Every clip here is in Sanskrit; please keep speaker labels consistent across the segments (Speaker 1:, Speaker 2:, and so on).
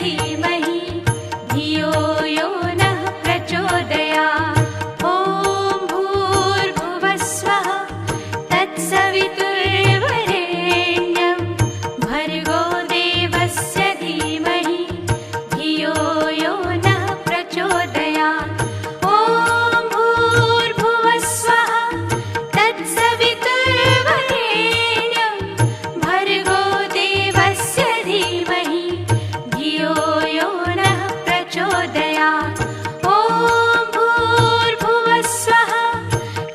Speaker 1: धीमहि धियो यो नः प्रचोदयात्। ॐ भूर्भुवः स्वः तत्सवितुर्वरेण्यं भर्गो देवस्य धीमहि धियो यो नः प्रचोदयात्। ॐ भूर्भुवः स्वः तत्सवितुर्वरेण्यं भर्गो देवस्य धीमहि धियो यो नः प्रचोदयात्। ॐ भूर्भुवः स्वः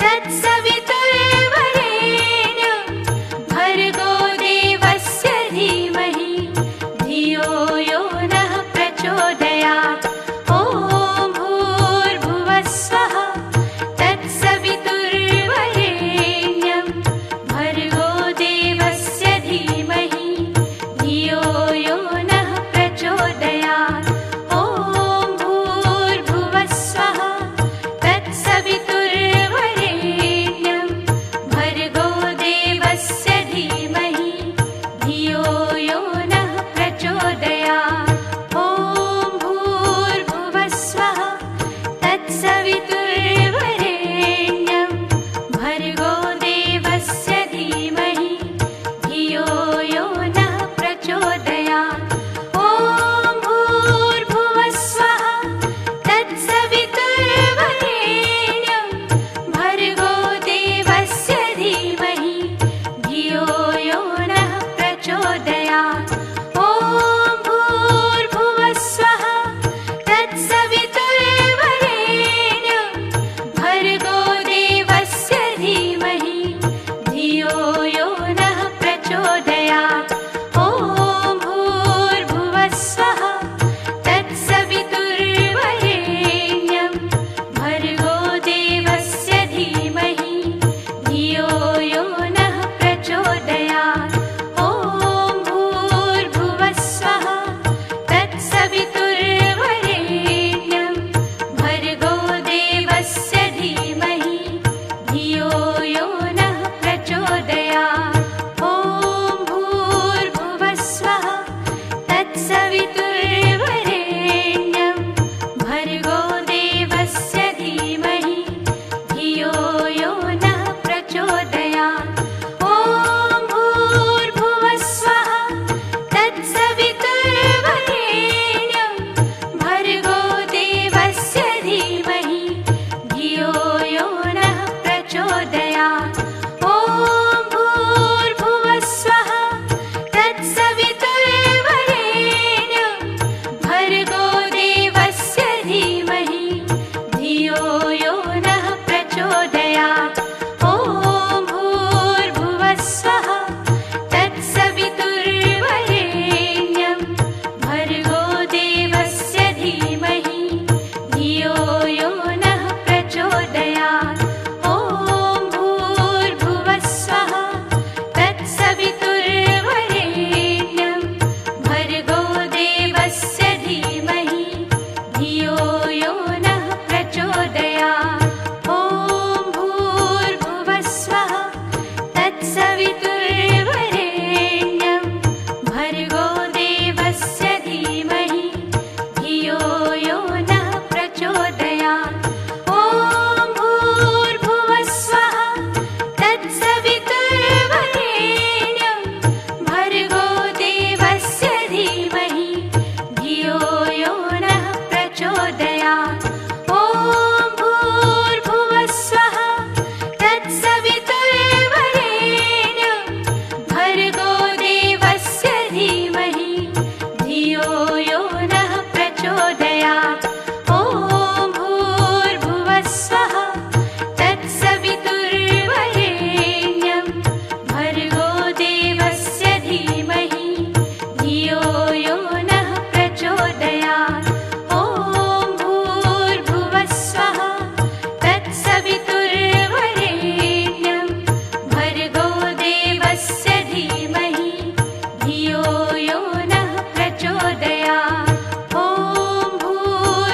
Speaker 1: तत्सवितुर्वरेण्यं भर्गो देवस्य धीमहि धियो यो नः प्रचोदयात्। ॐ भूर्भुवः स्वः तत्सवितुर्वरेण्यं भर्गो देवस्य धीमहि धियो यो नः प्रचोदयात्। ॐ भूर्भुवः स्वः तत्सवितुर्वरेण्यं भर्गो देवस्य धीमहि धियो यो नः प्रचोदयात्। ॐ भूर्भुवः स्वः तत्सवितुर्वरेण्यं भर्गो देवस्य धीमहि धियो यो नः प्रचोदयात्। ॐ भूर्भुवः स्वः तत्सवितुर्वरेण्यं भर्गो देवस्य धीमहि धियो यो नः प्रचोदयात्। ॐ भूर्भुवः स्वः तत्सवितुर्वरेण्यं भर्गो देवस्य धीमहि धियो यो नः प्रचोदयात्। ॐ भूर्भुवः स्वः तत्सवितुर्वरेण्यं भर्गो देवस्य धीमहि धियो यो नः प्रचोदयात्। ॐ भूर्भुवः स्वः तत्सवितुर्वरेण्यं भर्गो देवस्य धीमहि धियो यो नः प्रचोदयात्। ॐ भूर्भुवः स्वः तत्सवितुर्वरेण्यं भर्गो देवस्य धीमहि धियो यो नः प्रचोदयात्। ॐ भूर्भुवः स्वः तत्सवितुर्वरेण्यं भर्गो देवस्य धीमहि धियो यो नः प्रचोदयात्। ॐ भूर्भुवः स्वः तत्सवितुर्वरेण्यं भर्गो देवस्य धीमहि धियो यो नः प्रचोदयात्। ॐ भूर्भुवः स्वः तत्सवितुर्वरेण्यं भर्गो देवस्य धीमहि धियो यो नः प्रचोदयात्। ॐ भूर्भुवः स्वः तत्सवितुर्वरेण्यं भर्गो देवस्य धीमहि धियो यो नः प्रचोदयात्। ॐ भूर्भुवः स्वः तत्सवितुर्वरेण्यं भर्गो देवस्य धीमहि धियो यो नः प्रचोदयात्। ॐ भूर्भुवः स्वः तत्सवितुर्वरेण्यं भर्गो देवस्य धीमहि धियो यो नः प्रचोदयात्। ॐ भूर्भुवः स्वः तत्सवितुर्वरेण्यं भर्गो देवस्य धीमहि धियो यो नः प्रचोदयात्। ॐ भूर्भुवः स्वः तत्सवितुर्वरेण्यं भर्गो देवस्य धीमहि धियो यो नः प्रचोदयात्। ॐ भूर्भुवः स्वः तत्सवितुर्वरेण्यं भर्गो देवस्य धीमहि धियो यो नः प्रचोदयात्। ॐ भूर्भुवः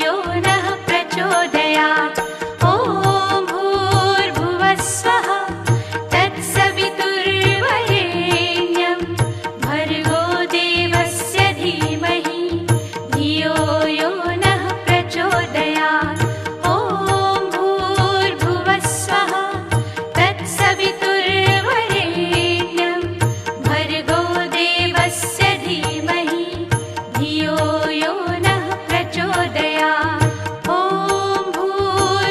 Speaker 1: यो नः प्रचोदयात् ॐ भूर्भुवः स्वः तत्सवितुर्वरेण्यं भर्गो देवस्य धीमहि धियो यो नः प्रचोदयात् ॐ भूर्भुवः स्वः तत्सवितुर्वरेण्यं भर्गो देवस्य धीमहि धियो यो नः प्रचोदयात् ॐ भूर्भुवः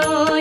Speaker 1: यो